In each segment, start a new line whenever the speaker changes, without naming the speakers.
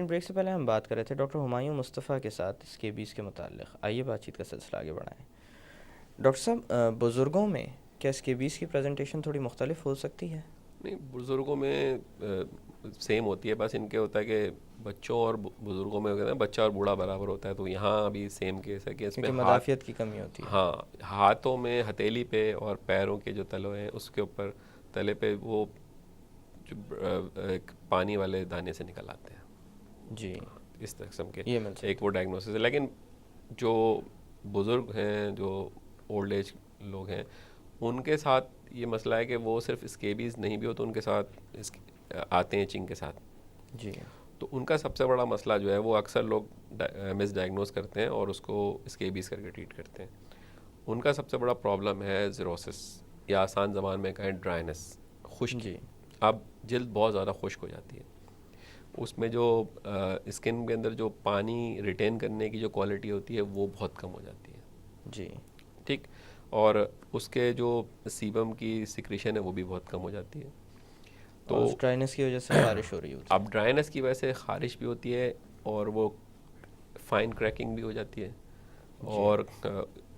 Break से पहले हम बात कर रहे थे डॉक्टर हुमायूं मुस्तफ़ा के साथ स्केबीज़ के मुताल्लिक़। आइए बातचीत का सिलसिला आगे बढ़ाएं। डॉक्टर साहब, बुज़ुर्गों में क्या स्केबीज़ की प्रेजेंटेशन थोड़ी मुख्तलिफ हो सकती है?
नहीं, बुज़ुर्गों में सेम होती है, बस इनके होता है कि बच्चों और बुज़ुर्गों में कहते हैं बच्चा और बूढ़ा बराबर होता है, तो यहाँ भी सेम केस है कि इसमें
क्योंकि मदाफ़ियत की कमी होती है।
हाँ, हाथों में हथेली पे और पैरों के जो तलवे हैं उसके ऊपर तले पे वो जो एक पानी वाले दाने से निकल आते हैं।
जी,
इस किस्म के
ये मिल
एक
सकता
वो डायग्नोसिस है। लेकिन जो बुज़ुर्ग हैं, जो ओल्ड एज लोग हैं, उनके साथ ये मसला है कि वो सिर्फ स्केबीज़ नहीं भी हो तो उनके साथ आते हैं चिंग के साथ।
है। जी,
तो उनका सबसे बड़ा मसला जो है वो अक्सर लोग मिस डायग्नोस करते हैं और उसको स्केबीज़ करके ट्रीट करते हैं। उनका सबसे बड़ा प्रॉब्लम है ज़िरोसिस, या आसान ज़बान में कहें ड्राइनेस, खुश्की।
जी,
अब जल्द बहुत ज़्यादा खुश्क हो जाती है, उसमें जो स्किन के अंदर जो पानी रिटेन करने की जो क्वालिटी होती है वो बहुत कम हो जाती है।
जी।
ठीक। और उसके जो सीबम की सिक्रीशन है वो भी बहुत कम हो जाती है।
और
तो
उस ड्राइनेस की वजह से ख़ारिश हो रही होती
अब
है।
ड्राइनेस की वजह से ख़ारिश भी होती है और वो फाइन क्रैकिंग भी हो जाती है,
जी,
और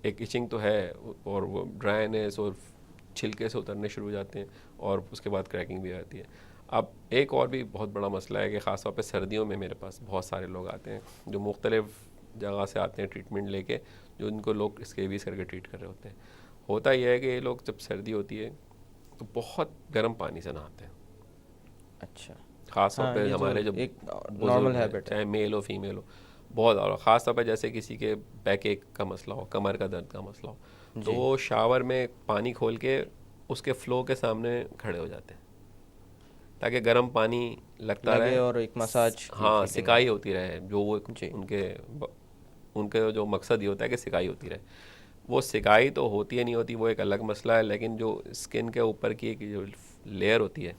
एक इचिंग तो है, और वो ड्राइनेस और छिलके से उतरने शुरू हो जाते हैं, और उसके बाद क्रैकिंग भी आती है। अब एक और भी बहुत बड़ा मसला है कि ख़ास तौर पे सर्दियों में मेरे पास बहुत सारे लोग आते हैं जो मुख्तलिफ़ जगह से आते हैं ट्रीटमेंट लेके, जो इनको लोग स्केबीज़ करके ट्रीट कर रहे होते हैं। होता यह है कि ये लोग जब सर्दी होती है तो बहुत गर्म पानी से नहाते हैं,
अच्छा।
ख़ास तौर
हाँ,
पे
ये तो
हमारे जो
एक
बुज़ुर्ग
नॉर्मल
हैं,
हैबिट है।
चाहे मेल हो फीमेल हो, बहुत, और ख़ास तौर पे जैसे किसी के बैक एक का मसला हो, कमर का दर्द का मसला हो, तो
जी,
वो शावर में पानी खोल के उसके फ़्लो के सामने खड़े हो जाते हैं ताकि गर्म पानी लगता
लगे
रहे।
और एक मसाज की
हाँ,
फीलिंग
सिकाई
आए।
होती रहे, जो वो
जी,
उनके उनके जो मकसद ये होता है कि सिकाई होती रहे। वो सिकाई तो होती है नहीं होती वो एक अलग मसला है, लेकिन जो स्किन के ऊपर की एक जो लेयर होती है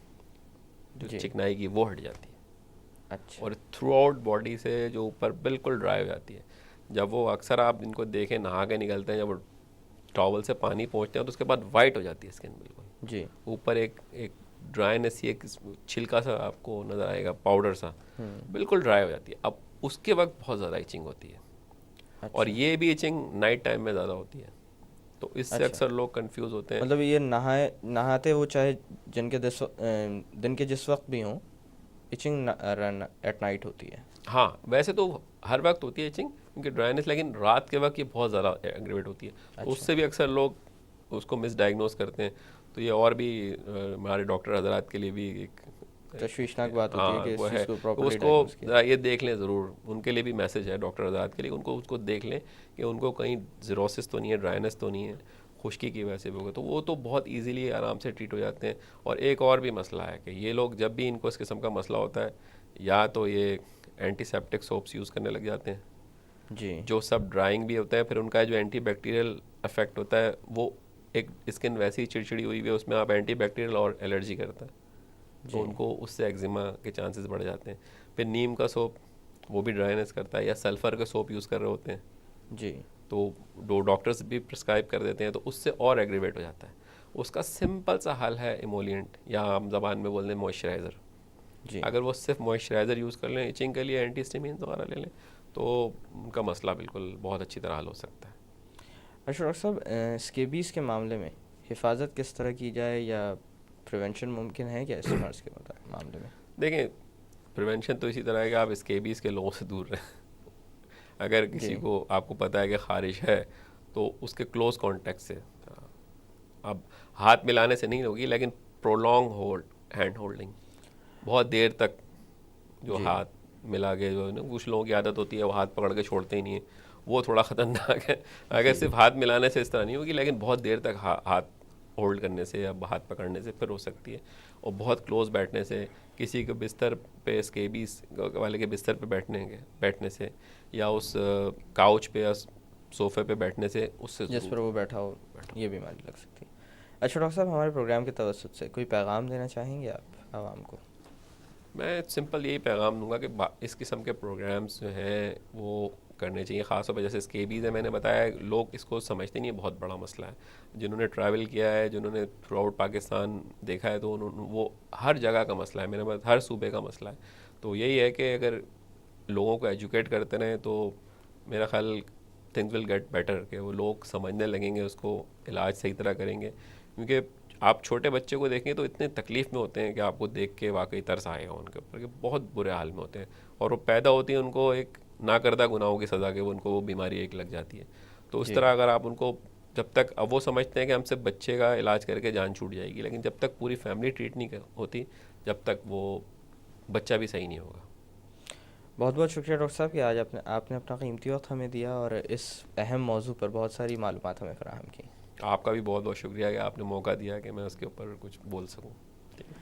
जो
जी।
चिकनाई की, वो हट जाती है
अच्छा,
और थ्रू आउट बॉडी से जो ऊपर बिल्कुल ड्राई हो जाती है। जब वो अक्सर आप इनको देखें नहा के निकलते हैं, जब वो टॉवल से पानी पहुँचते हैं तो उसके बाद वाइट हो जाती है स्किन बिल्कुल।
जी।
ऊपर एक एक ड्राइनेस सी, एक छिलका सा आपको नज़र आएगा, पाउडर सा,
हुँ,
बिल्कुल ड्राई हो जाती है। अब उसके वक्त बहुत ज़्यादा इचिंग होती है, और
अच्छा,
ये भी इचिंग नाइट टाइम में ज़्यादा होती है, तो इससे
अच्छा।
अक्सर लोग कंफ्यूज होते हैं।
मतलब ये नहाते वो चाहे दिन के जिस वक़्त भी हों, इचिंग रन एट नाइट होती है।
हाँ, वैसे तो हर वक्त होती है इचिंग क्योंकि ड्राइनेस, लेकिन रात के वक्त ये बहुत ज़्यादा एग्रीवेट होती है, तो
अच्छा,
उससे भी अक्सर लोग उसको मिस डायग्नोज करते हैं। तो ये और भी हमारे डॉक्टर हजरात के लिए भी एक
तशवीशनाक बात होती है
हाँ
कि
वो
इस
है,
चीज़ को
तो
प्रॉपर्ली
उसको
डायग्नोज़ किया
ज़रा
जाए।
ये देख लें ज़रूर, उनके लिए भी मैसेज है डॉक्टर हजरात के लिए, उनको उसको देख लें कि उनको कहीं ज़िरोसिस तो नहीं है, ड्राइनेस तो नहीं है, खुश्की की वजह से भी होगा, तो वो तो बहुत इजीली आराम से ट्रीट हो जाते हैं। और एक और भी मसला है कि ये लोग जब भी इनको इस किस्म का मसला होता है, या तो ये एंटीसेप्टिक सोप्स यूज़ करने लग जाते हैं,
जी,
जो सब ड्राइंग भी होता है, फिर उनका जो एंटी बैक्टीरियल इफेक्ट होता है वो, एक स्किन वैसी ही चिड़चिड़ी हुई हुई है, उसमें आप एंटी बैक्टीरियल और एलर्जी करता है, तो
जी,
उनको उससे एक्जिमा के चांसेस बढ़ जाते हैं। फिर नीम का सोप, वो भी ड्राइनेस करता है, या सल्फ़र का सोप यूज़ कर रहे होते हैं,
जी,
तो दो डॉक्टर्स भी प्रिस्क्राइब कर देते हैं, तो उससे और एग्रीवेट हो जाता है। उसका सिंपल सा हल है इमोलियंट, या आम ज़बान में बोल दें मॉइस्चराइज़र।
जी।
अगर वो सिर्फ मॉइस्चराइज़र यूज़ कर लें, इचिंग के लिए एंटी हिस्टामिन वगैरह ले लें, तो उनका मसला बिल्कुल बहुत अच्छी तरह हल हो सकता है।
अच्छा डॉक्टर साहब, स्केबीज़ के मामले में हिफाजत किस तरह की जाए, या प्रिवेंशन मुमकिन है क्या इस मर्ज़ के मामले में?
देखें, प्रिवेंशन तो इसी तरह है कि आप स्केबीज़ के लोगों से दूर रहें। अगर किसी
जी,
को आपको पता है कि ख़ारिश है, तो उसके क्लोज़ कॉन्टेक्ट से, अब हाथ मिलाने से नहीं होगी, लेकिन प्रोलॉन्ग होल्ड, हैंड होल्डिंग, बहुत देर तक जो
जी,
हाथ मिला के, जो है ना, कुछ लोगों की आदत होती है वो हाथ पकड़ के छोड़ते ही नहीं है, वो थोड़ा ख़तरनाक है। अगर
जी,
सिर्फ हाथ मिलाने से इस तरह नहीं होगी, लेकिन बहुत देर तक हाथ होल्ड करने से या हाथ पकड़ने से फिर हो सकती है। और बहुत क्लोज बैठने से, किसी के बिस्तर पे, स्केबीज वाले के बिस्तर पे बैठने से, या उस काउच पे या सोफ़े पे बैठने से, उससे
जिस पर
ज़रूर
वो बैठा हो,
बैठो।
ये बीमारी लग सकती है। अच्छा डॉक्टर साहब, हमारे प्रोग्राम के तवज्जुद से कोई पैगाम देना चाहेंगे आप आवाम को?
मैं सिंपल यही पैगाम दूंगा कि इस किस्म के प्रोग्राम्स जो हैं वो करने चाहिए, ख़ासतौर पर जैसे स्केबीज़ है, मैंने बताया लोग इसको समझते नहीं है, बहुत बड़ा मसला है। जिन्होंने ट्रैवल किया है, जिन्होंने थ्रू आउट पाकिस्तान देखा है, तो उन्होंने वो हर जगह का मसला है, मेरे पास हर सूबे का मसला है। तो यही है कि अगर लोगों को एजुकेट करते रहें तो मेरा ख्याल थिंग्स विल गेट बेटर, कि वो लोग समझने लगेंगे, उसको इलाज सही तरह करेंगे। क्योंकि आप छोटे बच्चे को देखेंगे तो इतने तकलीफ़ में होते हैं कि आपको देख के वाकई तरस आएगा उनके ऊपर, कि बहुत बुरे हाल में होते हैं, और वो पैदा होती है उनको एक ना करदा गुनाहों की सज़ा के उनको वो बीमारी एक लग जाती है। तो उस
जी।
तरह अगर आप उनको, जब तक, अब वो समझते हैं कि हमसे बच्चे का इलाज करके जान छूट जाएगी, लेकिन जब तक पूरी फैमिली ट्रीट नहीं होती, जब तक वो बच्चा भी सही नहीं होगा।
बहुत बहुत शुक्रिया डॉक्टर साहब कि आज आपने आपने अपना कीमती वक्त हमें दिया और इस अहम मौजू पर बहुत सारी मालूमात हमें फ़राहम की।
आपका भी बहुत बहुत शुक्रिया कि आपने मौका दिया कि मैं उसके ऊपर कुछ बोल सकूं। ठीक है।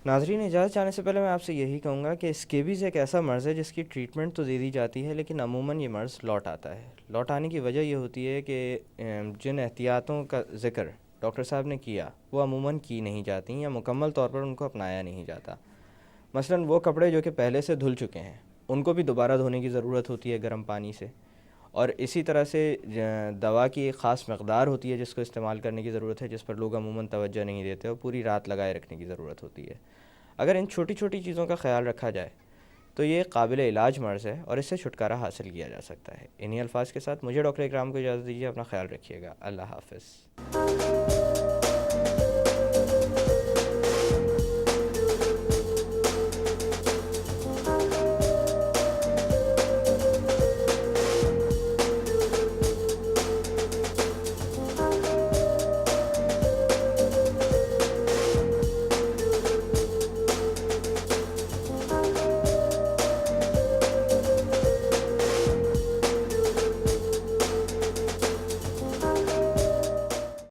नाज़रीन, इजाज़त जाने से पहले मैं आपसे यही कहूँगा कि स्केबीज़ एक ऐसा मर्ज़ है जिसकी ट्रीटमेंट तो दे दी जाती है, लेकिन अमूमन ये मर्ज़ लौट आता है। लौट आने की वजह ये होती है कि जिन एहतियातों का ज़िक्र डॉक्टर साहब ने किया वो अमूमन की नहीं जाती या मुकम्मल तौर पर उनको अपनाया नहीं जाता। मसलन वो कपड़े जो कि पहले से धुल चुके हैं उनको भी दोबारा धोने की ज़रूरत होती है गर्म पानी से, और इसी तरह से दवा की एक ख़ास मकदार होती है जिसको इस्तेमाल करने की ज़रूरत है, जिस पर लोग अमूमन तवज्जो नहीं देते और पूरी रात लगाए रखने की ज़रूरत होती है। अगर इन छोटी छोटी चीज़ों का ख्याल रखा जाए तो ये काबिल इलाज मर्ज़ है और इससे छुटकारा हासिल किया जा सकता है। इन्हीं अल्फाज के साथ मुझे डॉक्टर इकराम को इजाज़त दीजिए। अपना ख्याल रखिएगा। अल्लाह हाफ़िज़।